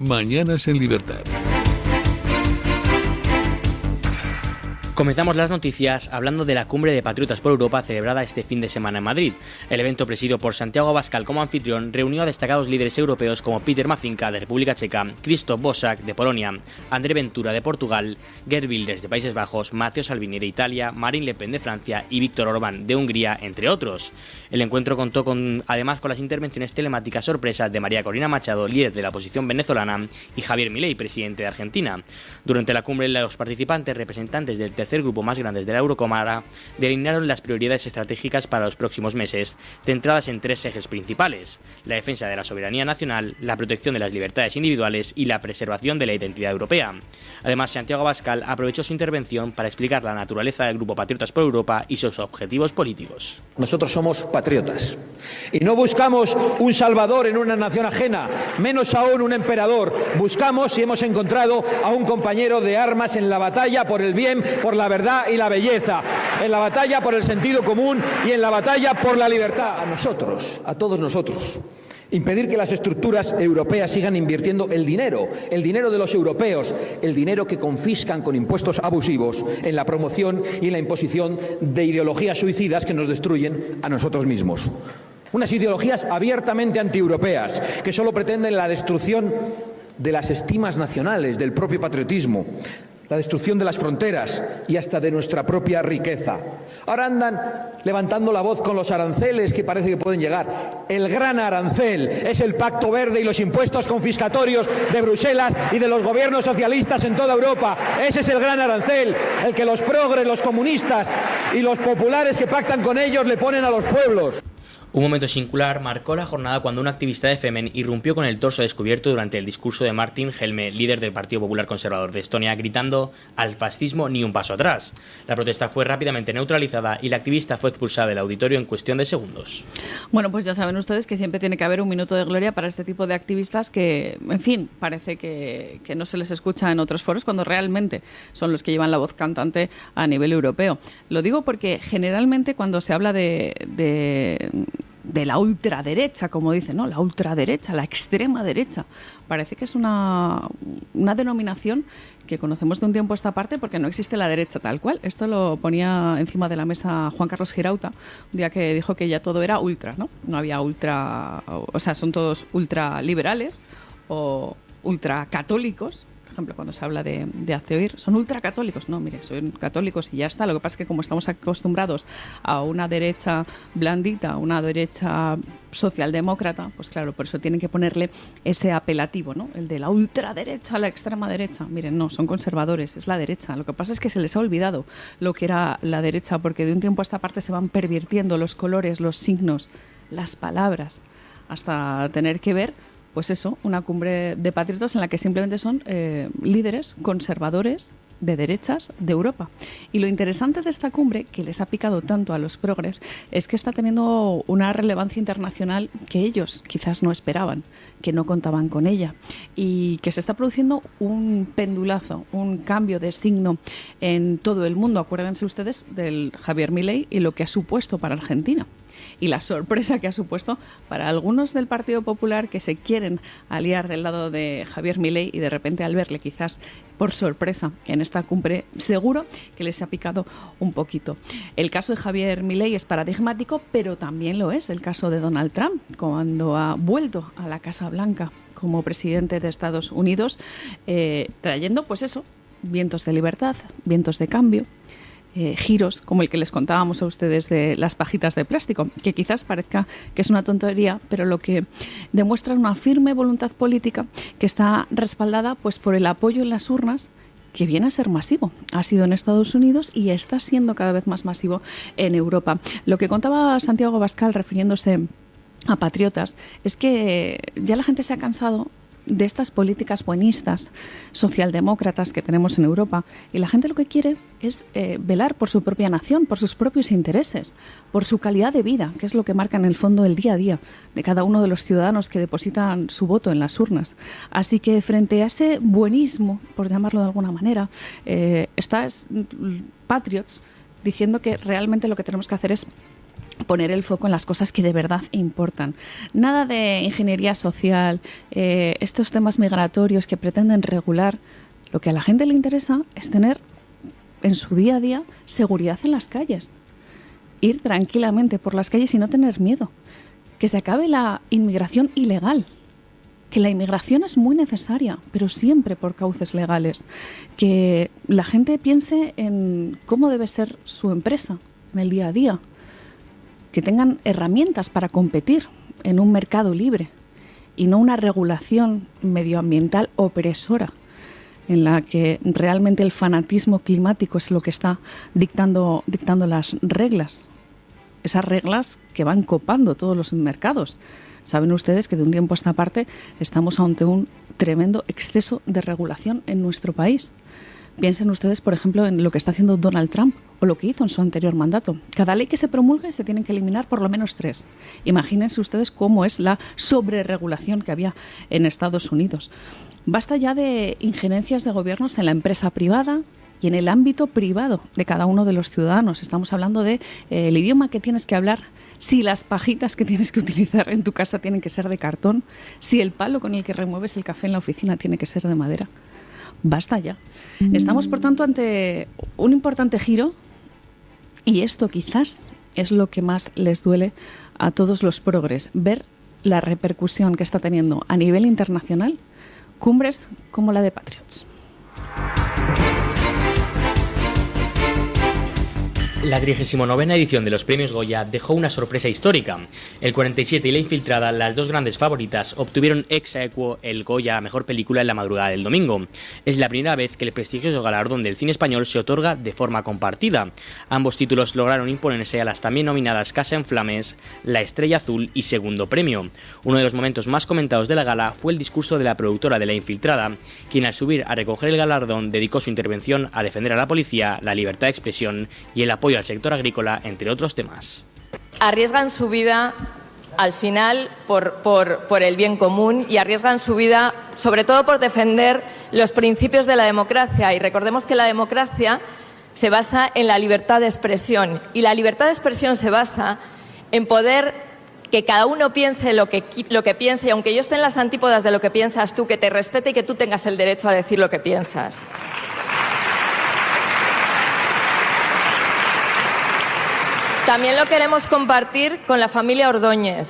Mañanas en Libertad. Comenzamos las noticias hablando de la Cumbre de Patriotas por Europa celebrada este fin de semana en Madrid. El evento, presidido por Santiago Abascal como anfitrión, reunió a destacados líderes europeos como Peter Macinka de República Checa, Krzysztof Bosak de Polonia, André Ventura de Portugal, Geert Wilders de Países Bajos, Matteo Salvini de Italia, Marine Le Pen de Francia y Viktor Orbán de Hungría, entre otros. El encuentro contó además con las intervenciones telemáticas sorpresas de María Corina Machado, líder de la oposición venezolana, y Javier Milei, presidente de Argentina. Durante la cumbre, los participantes, representantes del tercer grupo más grandes de la Eurocámara, delinearon las prioridades estratégicas para los próximos meses, centradas en tres ejes principales: la defensa de la soberanía nacional, la protección de las libertades individuales y la preservación de la identidad europea. Además, Santiago Abascal aprovechó su intervención para explicar la naturaleza del Grupo Patriotas por Europa y sus objetivos políticos. Nosotros somos patriotas y no buscamos un salvador en una nación ajena, menos aún un emperador. Buscamos y hemos encontrado a un compañero de armas en la batalla por el bien, por la verdad y la belleza, en la batalla por el sentido común y en la batalla por la libertad. A nosotros, a todos nosotros, impedir que las estructuras europeas sigan invirtiendo el dinero de los europeos, el dinero que confiscan con impuestos abusivos en la promoción y en la imposición de ideologías suicidas que nos destruyen a nosotros mismos. Unas ideologías abiertamente antieuropeas que solo pretenden la destrucción de las estimas nacionales, del propio patriotismo, la destrucción de las fronteras y hasta de nuestra propia riqueza. Ahora andan levantando la voz con los aranceles que parece que pueden llegar. El gran arancel es el Pacto Verde y los impuestos confiscatorios de Bruselas y de los gobiernos socialistas en toda Europa. Ese es el gran arancel, el que los progres, los comunistas y los populares que pactan con ellos le ponen a los pueblos. Un momento singular marcó la jornada cuando un activista de Femen irrumpió con el torso descubierto durante el discurso de Martin Helme, líder del Partido Popular Conservador de Estonia, gritando «Al fascismo ni un paso atrás». La protesta fue rápidamente neutralizada y la activista fue expulsada del auditorio en cuestión de segundos. Bueno, pues ya saben ustedes que siempre tiene que haber un minuto de gloria para este tipo de activistas que, en fin, parece que no se les escucha en otros foros cuando realmente son los que llevan la voz cantante a nivel europeo. Lo digo porque generalmente cuando se habla de la ultraderecha, como dicen, ¿no? La ultraderecha, la extrema derecha. Parece que es una denominación que conocemos de un tiempo a esta parte porque no existe la derecha tal cual. Esto lo ponía encima de la mesa Juan Carlos Girauta, un día que dijo que ya todo era ultra, ¿no? No había ultra, o sea, son todos ultraliberales o ultracatólicos. Por ejemplo, cuando se habla de hacer oír, son ultracatólicos. No, mire, son católicos y ya está. Lo que pasa es que como estamos acostumbrados a una derecha blandita, a una derecha socialdemócrata, pues claro, por eso tienen que ponerle ese apelativo, ¿no? El de la ultraderecha, la extrema derecha. Miren, no, son conservadores, es la derecha. Lo que pasa es que se les ha olvidado lo que era la derecha, porque de un tiempo a esta parte se van pervirtiendo los colores, los signos, las palabras, hasta tener que ver, pues eso, una cumbre de patriotas en la que simplemente son líderes conservadores de derechas de Europa. Y lo interesante de esta cumbre, que les ha picado tanto a los progres, es que está teniendo una relevancia internacional que ellos quizás no esperaban, que no contaban con ella, y que se está produciendo un pendulazo, un cambio de signo en todo el mundo. Acuérdense ustedes del Javier Milei y lo que ha supuesto para Argentina. Y la sorpresa que ha supuesto para algunos del Partido Popular que se quieren aliar del lado de Javier Milei y de repente al verle quizás por sorpresa en esta cumbre, seguro que les ha picado un poquito. El caso de Javier Milei es paradigmático, pero también lo es el caso de Donald Trump, cuando ha vuelto a la Casa Blanca como presidente de Estados Unidos, trayendo pues eso, vientos de libertad, vientos de cambio, giros como el que les contábamos a ustedes de las pajitas de plástico, que quizás parezca que es una tontería, pero lo que demuestra una firme voluntad política que está respaldada pues por el apoyo en las urnas, que viene a ser masivo. Ha sido en Estados Unidos y está siendo cada vez más masivo en Europa. Lo que contaba Santiago Abascal refiriéndose a patriotas es que ya la gente se ha cansado de estas políticas buenistas, socialdemócratas que tenemos en Europa, y la gente lo que quiere es velar por su propia nación, por sus propios intereses, por su calidad de vida, que es lo que marca en el fondo el día a día de cada uno de los ciudadanos que depositan su voto en las urnas. Así que frente a ese buenismo, por llamarlo de alguna manera, está Patriots diciendo que realmente lo que tenemos que hacer es poner el foco en las cosas que de verdad importan. Nada de ingeniería social, estos temas migratorios que pretenden regular. Lo que a la gente le interesa es tener en su día a día seguridad en las calles, ir tranquilamente por las calles y no tener miedo, que se acabe la inmigración ilegal, que la inmigración es muy necesaria, pero siempre por cauces legales, que la gente piense en cómo debe ser su empresa en el día a día, que tengan herramientas para competir en un mercado libre y no una regulación medioambiental opresora en la que realmente el fanatismo climático es lo que está dictando las reglas. Esas reglas que van copando todos los mercados. Saben ustedes que de un tiempo a esta parte estamos ante un tremendo exceso de regulación en nuestro país. Piensen ustedes, por ejemplo, en lo que está haciendo Donald Trump o lo que hizo en su anterior mandato. Cada ley que se promulgue se tienen que eliminar por lo menos 3. Imagínense ustedes cómo es la sobreregulación que había en Estados Unidos. Basta ya de injerencias de gobiernos en la empresa privada y en el ámbito privado de cada uno de los ciudadanos. Estamos hablando de el idioma que tienes que hablar, si las pajitas que tienes que utilizar en tu casa tienen que ser de cartón, si el palo con el que remueves el café en la oficina tiene que ser de madera. Basta ya. Estamos, por tanto, ante un importante giro y esto quizás es lo que más les duele a todos los progres, ver la repercusión que está teniendo a nivel internacional cumbres como la de Patriots. La 39ª edición de los premios Goya dejó una sorpresa histórica. El 47 y La Infiltrada, las dos grandes favoritas, obtuvieron ex aequo el Goya a Mejor Película en la madrugada del domingo. Es la primera vez que el prestigioso galardón del cine español se otorga de forma compartida. Ambos títulos lograron imponerse a las también nominadas Casa en Flames, La Estrella Azul y Segundo Premio. Uno de los momentos más comentados de la gala fue el discurso de la productora de La Infiltrada, quien al subir a recoger el galardón dedicó su intervención a defender a la policía, la libertad de expresión y el apoyo al sector agrícola, entre otros temas. Arriesgan su vida al final por el bien común y arriesgan su vida sobre todo por defender los principios de la democracia. Y recordemos que la democracia se basa en la libertad de expresión y la libertad de expresión se basa en poder que cada uno piense lo que piense y aunque yo esté en las antípodas de lo que piensas tú, que te respete y que tú tengas el derecho a decir lo que piensas. También lo queremos compartir con la familia Ordóñez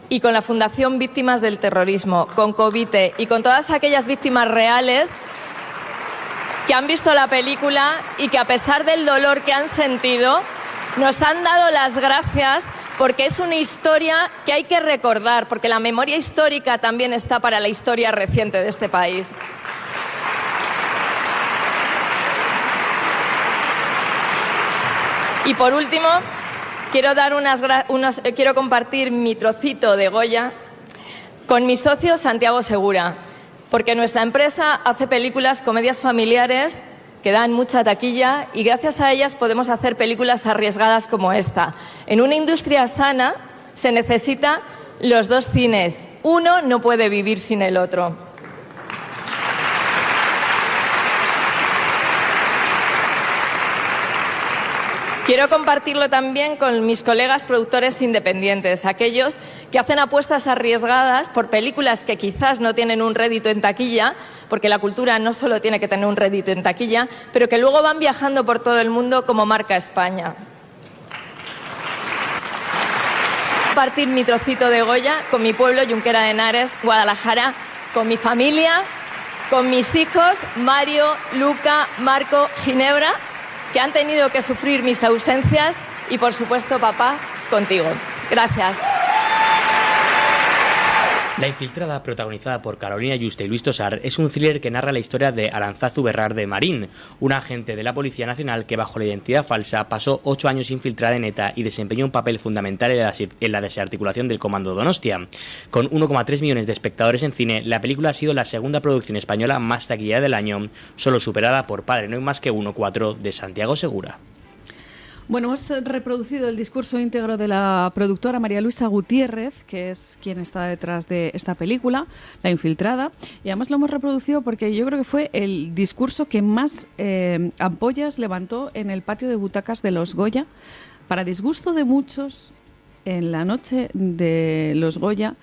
y con la Fundación Víctimas del Terrorismo, con Covite y con todas aquellas víctimas reales que han visto la película y que a pesar del dolor que han sentido, nos han dado las gracias porque es una historia que hay que recordar, porque la memoria histórica también está para la historia reciente de este país. Y por último, quiero compartir mi trocito de Goya con mi socio Santiago Segura, porque nuestra empresa hace películas, comedias familiares que dan mucha taquilla y gracias a ellas podemos hacer películas arriesgadas como esta. En una industria sana se necesitan los dos cines. Uno no puede vivir sin el otro. Quiero compartirlo también con mis colegas productores independientes, aquellos que hacen apuestas arriesgadas por películas que quizás no tienen un rédito en taquilla, porque la cultura no solo tiene que tener un rédito en taquilla, pero que luego van viajando por todo el mundo como marca España. Compartir mi trocito de Goya con mi pueblo, Junquera de Henares, Guadalajara, con mi familia, con mis hijos, Mario, Luca, Marco, Ginebra, que han tenido que sufrir mis ausencias y, por supuesto, papá, contigo. Gracias. La Infiltrada, protagonizada por Carolina Yuste y Luis Tosar, es un thriller que narra la historia de Aranzazu Berrar Marín, un agente de la Policía Nacional que bajo la identidad falsa pasó 8 años infiltrada en ETA y desempeñó un papel fundamental en la desarticulación del Comando Donostia. Con 1,3 millones de espectadores en cine, la película ha sido la segunda producción española más taquillera del año, solo superada por Padre no hay más que uno, 4 de Santiago Segura. Bueno, hemos reproducido el discurso íntegro de la productora María Luisa Gutiérrez, que es quien está detrás de esta película, La Infiltrada, y además lo hemos reproducido porque yo creo que fue el discurso que más ampollas levantó en el patio de butacas de los Goya Para disgusto de muchos, en la noche de los Goya,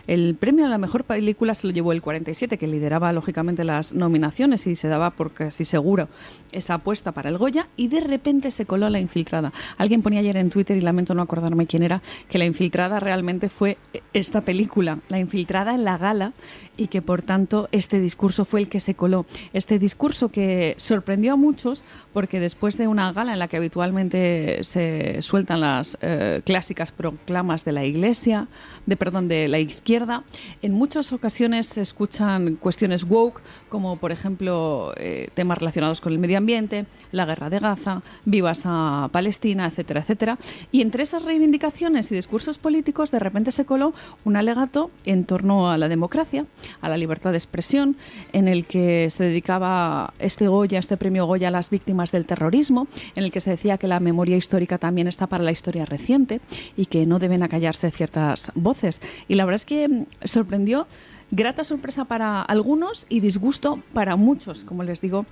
el premio a la mejor película se lo llevó el 47, que lideraba lógicamente las nominaciones y se daba por casi seguro esa apuesta para el Goya, y de repente se coló La Infiltrada. Alguien ponía ayer en Twitter, y lamento no acordarme quién era, que La Infiltrada realmente fue esta película, La Infiltrada en la gala, y que por tanto este discurso fue el que se coló. Este discurso que sorprendió a muchos, porque después de una gala en la que habitualmente se sueltan las clásicas proclamas de la Iglesia, de la izquierda, en muchas ocasiones se escuchan cuestiones woke, como por ejemplo temas relacionados con el medio ambiente, la guerra de Gaza, vivas a Palestina, etcétera, etcétera. Y entre esas reivindicaciones y discursos políticos, de repente se coló un alegato en torno a la democracia, a la libertad de expresión, en el que se dedicaba este premio Goya a las víctimas del terrorismo, en el que se decía que la memoria histórica también está para la historia reciente y que no deben acallarse ciertas voces. Y la verdad es que sorprendió, grata sorpresa para algunos y disgusto para muchos, como les digo,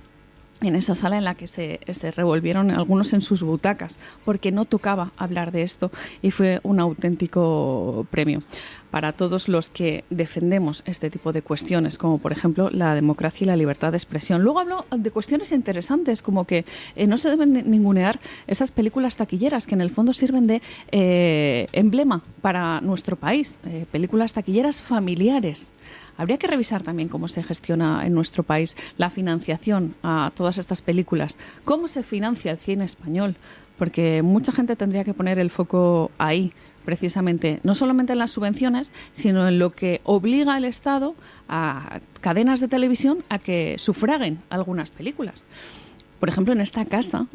en esa sala en la que se revolvieron algunos en sus butacas, porque no tocaba hablar de esto, y fue un auténtico premio para todos los que defendemos este tipo de cuestiones, como por ejemplo la democracia y la libertad de expresión. Luego habló de cuestiones interesantes, como que no se deben ningunear esas películas taquilleras que en el fondo sirven de emblema para nuestro país, películas taquilleras familiares. Habría que revisar también cómo se gestiona en nuestro país la financiación a todas estas películas, cómo se financia el cine español, porque mucha gente tendría que poner el foco ahí, precisamente, no solamente en las subvenciones, sino en lo que obliga al Estado a cadenas de televisión a que sufraguen algunas películas. Por ejemplo, en esta casa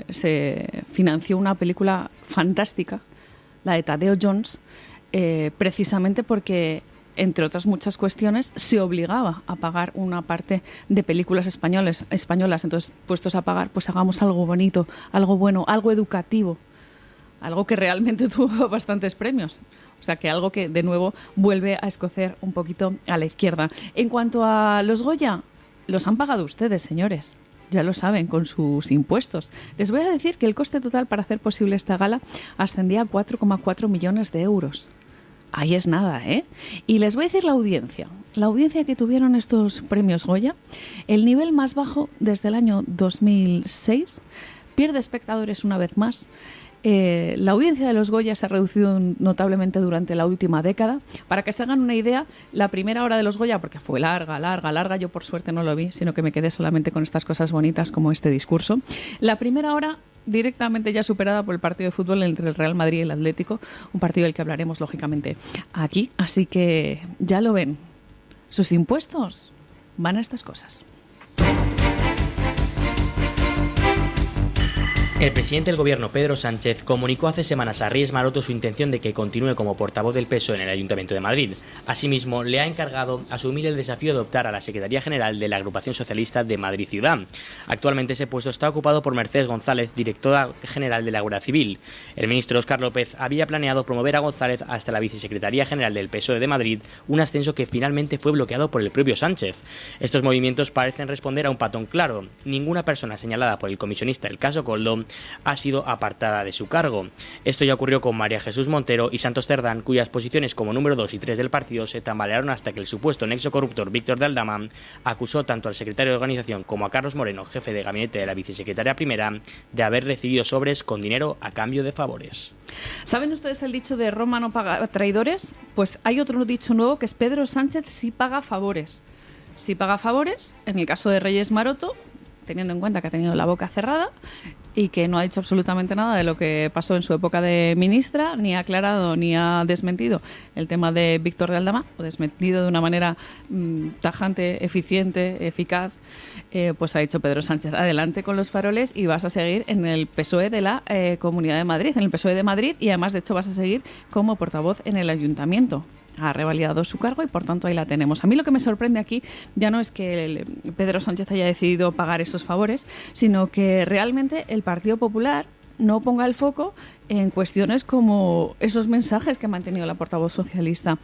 se financió una película fantástica, la de Tadeo Jones, precisamente porque, entre otras muchas cuestiones, se obligaba a pagar una parte de películas españolas. Entonces, puestos a pagar, pues hagamos algo bonito, algo bueno, algo educativo, algo que realmente tuvo bastantes premios. O sea, que algo que, de nuevo, vuelve a escocer un poquito a la izquierda. En cuanto a los Goya, los han pagado ustedes, señores. Ya lo saben, con sus impuestos. Les voy a decir que el coste total para hacer posible esta gala ascendía a 4,4 millones de euros. Ahí es nada, ¿eh? Y les voy a decir la audiencia que tuvieron estos premios Goya, el nivel más bajo desde el año 2006, pierde espectadores una vez más. La audiencia de los Goya se ha reducido notablemente durante la última década. Para que se hagan una idea, la primera hora de los Goya, porque fue larga, yo por suerte no lo vi, sino que me quedé solamente con estas cosas bonitas como este discurso. La primera hora directamente ya superada por el partido de fútbol entre el Real Madrid y el Atlético, un partido del que hablaremos lógicamente aquí, así que ya lo ven, sus impuestos van a estas cosas. El presidente del Gobierno, Pedro Sánchez, comunicó hace semanas a Reyes Maroto su intención de que continúe como portavoz del PSOE en el Ayuntamiento de Madrid. Asimismo, le ha encargado asumir el desafío de optar a la Secretaría General de la Agrupación Socialista de Madrid Ciudad. Actualmente ese puesto está ocupado por Mercedes González, directora general de la Guardia Civil. El ministro Óscar López había planeado promover a González hasta la Vicesecretaría General del PSOE de Madrid, un ascenso que finalmente fue bloqueado por el propio Sánchez. Estos movimientos parecen responder a un patrón claro. Ninguna persona señalada por el comisionista del caso Koldo ha sido apartada de su cargo. Esto ya ocurrió con María Jesús Montero y Santos Cerdán, cuyas posiciones como número 2 y 3 del partido se tambalearon hasta que el supuesto nexo corruptor Víctor de Aldama acusó tanto al secretario de organización como a Carlos Moreno, jefe de gabinete de la vicesecretaria primera, de haber recibido sobres con dinero a cambio de favores. ¿Saben ustedes el dicho de Roma no paga traidores? Pues hay otro dicho nuevo que es Pedro Sánchez sí paga favores. Sí paga favores, en el caso de Reyes Maroto, teniendo en cuenta que ha tenido la boca cerrada y que no ha dicho absolutamente nada de lo que pasó en su época de ministra, ni ha aclarado ni ha desmentido el tema de Víctor de Aldama, o desmentido de una manera tajante, eficiente, eficaz, pues ha dicho Pedro Sánchez, adelante con los faroles y vas a seguir en el PSOE de la Comunidad de Madrid, en el PSOE de Madrid, y además de hecho vas a seguir como portavoz en el Ayuntamiento. Ha revalidado su cargo y por tanto ahí la tenemos. A mí lo que me sorprende aquí ya no es que Pedro Sánchez haya decidido pagar esos favores, sino que realmente el Partido Popular no ponga el foco en cuestiones como esos mensajes que ha mantenido la portavoz socialista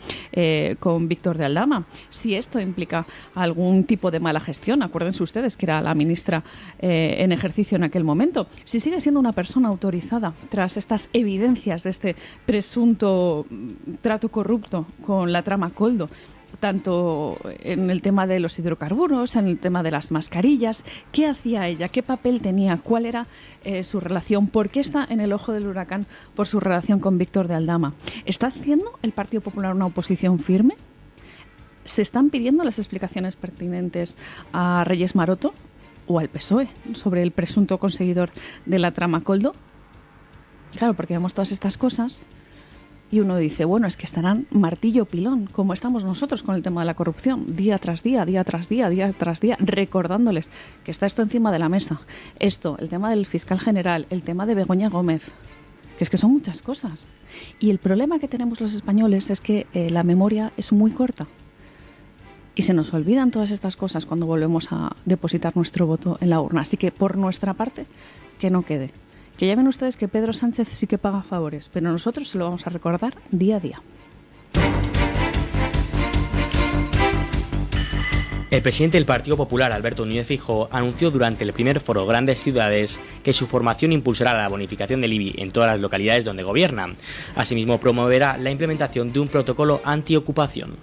con Víctor de Aldama. Si esto implica algún tipo de mala gestión, acuérdense ustedes que era la ministra en ejercicio en aquel momento. Si sigue siendo una persona autorizada tras estas evidencias de este presunto trato corrupto con la trama Koldo, tanto en el tema de los hidrocarburos, en el tema de las mascarillas, ¿qué hacía ella? ¿Qué papel tenía? ¿Cuál era su relación? ¿Por qué está en el ojo del huracán por su relación con Víctor de Aldama? ¿Está haciendo el Partido Popular una oposición firme? ¿Se están pidiendo las explicaciones pertinentes a Reyes Maroto o al PSOE sobre el presunto conseguidor de la trama Koldo? Claro, porque vemos todas estas cosas y uno dice, bueno, es que estarán martillo pilón, como estamos nosotros con el tema de la corrupción, día tras día, día tras día, día tras día, recordándoles que está esto encima de la mesa. Esto, el tema del fiscal general, el tema de Begoña Gómez, que es que son muchas cosas. Y el problema que tenemos los españoles es que la memoria es muy corta. Y se nos olvidan todas estas cosas cuando volvemos a depositar nuestro voto en la urna. Así que, por nuestra parte, que no quede. Que ya ven ustedes que Pedro Sánchez sí que paga favores, pero nosotros se lo vamos a recordar día a día. El presidente del Partido Popular, Alberto Núñez Feijóo, anunció durante el primer foro Grandes Ciudades que su formación impulsará la bonificación del IBI en todas las localidades donde gobierna. Asimismo, promoverá la implementación de un protocolo antiocupación.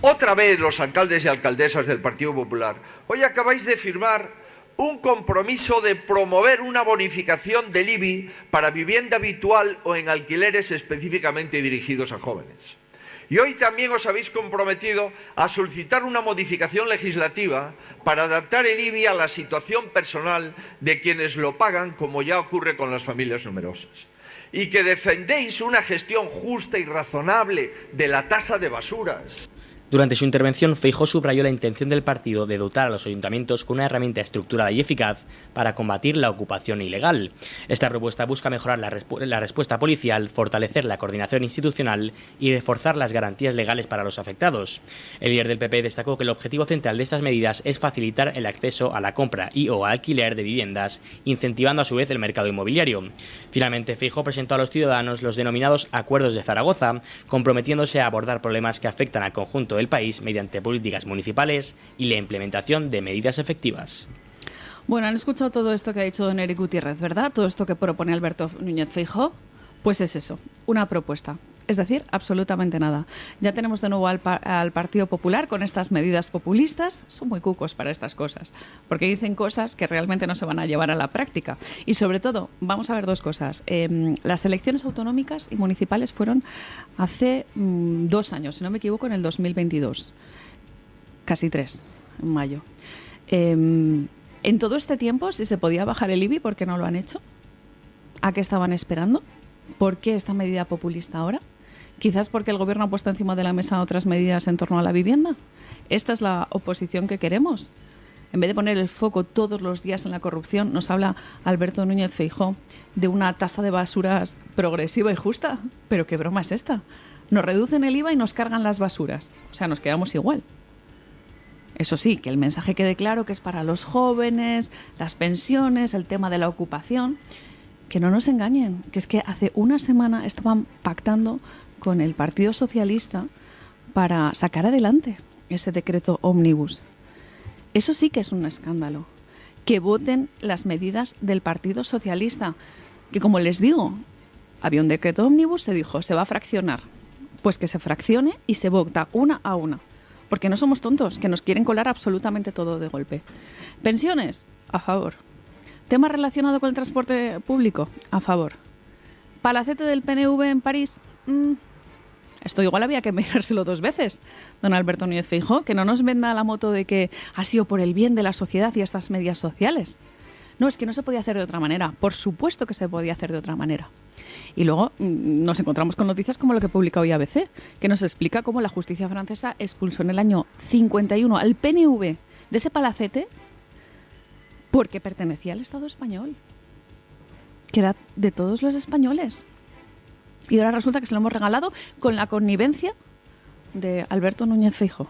Otra vez los alcaldes y alcaldesas del Partido Popular, hoy acabáis de firmar un compromiso de promover una bonificación del IBI para vivienda habitual o en alquileres específicamente dirigidos a jóvenes. Y hoy también os habéis comprometido a solicitar una modificación legislativa para adaptar el IBI a la situación personal de quienes lo pagan, como ya ocurre con las familias numerosas. Y que defendéis una gestión justa y razonable de la tasa de basuras. Durante su intervención, Feijóo subrayó la intención del partido de dotar a los ayuntamientos con una herramienta estructurada y eficaz para combatir la ocupación ilegal. Esta propuesta busca mejorar la respuesta policial, fortalecer la coordinación institucional y reforzar las garantías legales para los afectados. El líder del PP destacó que el objetivo central de estas medidas es facilitar el acceso a la compra y o alquiler de viviendas, incentivando a su vez el mercado inmobiliario. Finalmente, Feijóo presentó a los ciudadanos los denominados Acuerdos de Zaragoza, comprometiéndose a abordar problemas que afectan al conjunto del país mediante políticas municipales y la implementación de medidas efectivas. Bueno, han escuchado todo esto que ha dicho don Eric Gutiérrez, ¿verdad? Todo esto que propone Alberto Núñez Feijóo, pues es eso, una propuesta. Es decir, absolutamente nada. Ya tenemos de nuevo al Partido Popular con estas medidas populistas. Son muy cucos para estas cosas, porque dicen cosas que realmente no se van a llevar a la práctica. Y sobre todo, vamos a ver dos cosas. Las elecciones autonómicas y municipales fueron hace 2 años, si no me equivoco, en el 2022. Casi 3, en mayo. En todo este tiempo, si se podía bajar el IBI, ¿por qué no lo han hecho? ¿A qué estaban esperando? ¿Por qué esta medida populista ahora? Quizás porque el Gobierno ha puesto encima de la mesa otras medidas en torno a la vivienda. ¿Esta es la oposición que queremos? En vez de poner el foco todos los días en la corrupción, nos habla Alberto Núñez Feijóo de una tasa de basuras progresiva y justa. ¿Pero qué broma es esta? Nos reducen el IVA y nos cargan las basuras. O sea, nos quedamos igual. Eso sí, que el mensaje quede claro que es para los jóvenes, las pensiones, el tema de la ocupación. Que no nos engañen, que es que hace una semana estaban pactando con el Partido Socialista para sacar adelante ese decreto ómnibus. Eso sí que es un escándalo. Que voten las medidas del Partido Socialista. Que, como les digo, había un decreto ómnibus, se dijo, se va a fraccionar. Pues que se fraccione y se vota una a una. Porque no somos tontos, que nos quieren colar absolutamente todo de golpe. Pensiones, a favor. Tema relacionado con el transporte público, a favor. Palacete del PNV en París, esto igual había que mirárselo 2 veces, don Alberto Núñez Feijóo, que no nos venda la moto de que ha sido por el bien de la sociedad y estas medidas sociales. No, es que no se podía hacer de otra manera. Por supuesto que se podía hacer de otra manera. Y luego nos encontramos con noticias como lo que publica hoy ABC, que nos explica cómo la justicia francesa expulsó en el año 51 al PNV de ese palacete porque pertenecía al Estado español, que era de todos los españoles. Y ahora resulta que se lo hemos regalado con la connivencia de Alberto Núñez Feijóo.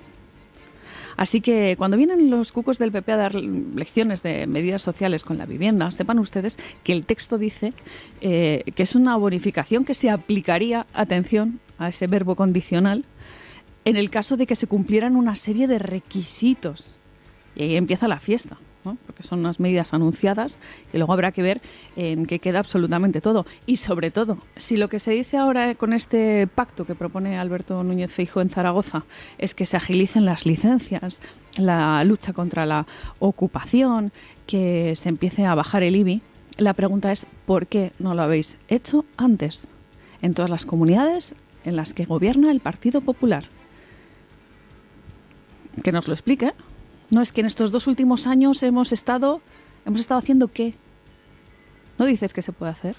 Así que cuando vienen los cucos del PP a dar lecciones de medidas sociales con la vivienda, sepan ustedes que el texto dice que es una bonificación que se aplicaría, atención a ese verbo condicional, en el caso de que se cumplieran una serie de requisitos. Y ahí empieza la fiesta, ¿no? Porque son unas medidas anunciadas que luego habrá que ver en qué queda absolutamente todo. Y sobre todo, si lo que se dice ahora con este pacto que propone Alberto Núñez Feijóo en Zaragoza es que se agilicen las licencias, la lucha contra la ocupación, que se empiece a bajar el IBI, la pregunta es ¿por qué no lo habéis hecho antes en todas las comunidades en las que gobierna el Partido Popular? Que nos lo explique. No es que en estos 2 últimos años hemos estado haciendo ¿qué? ¿No dices que se puede hacer?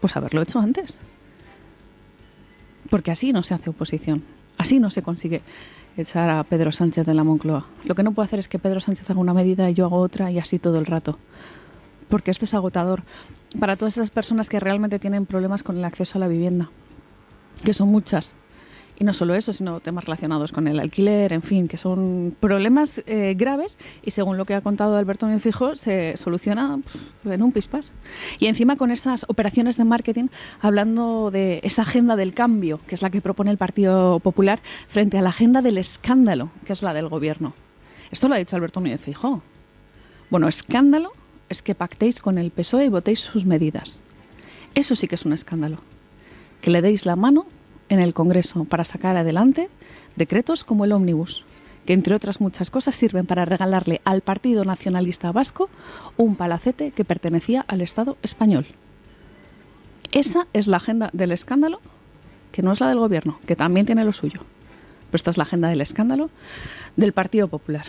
Pues haberlo hecho antes. Porque así no se hace oposición. Así no se consigue echar a Pedro Sánchez de la Moncloa. Lo que no puedo hacer es que Pedro Sánchez haga una medida y yo hago otra y así todo el rato. Porque esto es agotador para todas esas personas que realmente tienen problemas con el acceso a la vivienda. Que son muchas. Y no solo eso, sino temas relacionados con el alquiler, en fin, que son problemas graves y según lo que ha contado Alberto Núñez Feijóo se soluciona en un pispás. Y encima con esas operaciones de marketing, hablando de esa agenda del cambio, que es la que propone el Partido Popular, frente a la agenda del escándalo, que es la del gobierno. Esto lo ha dicho Alberto Núñez Feijóo. Bueno, escándalo es que pactéis con el PSOE y votéis sus medidas. Eso sí que es un escándalo. Que le deis la mano en el Congreso para sacar adelante decretos como el ómnibus, que entre otras muchas cosas sirven para regalarle al Partido Nacionalista Vasco un palacete que pertenecía al Estado español. Esa es la agenda del escándalo, que no es la del Gobierno, que también tiene lo suyo. Pero esta es la agenda del escándalo del Partido Popular.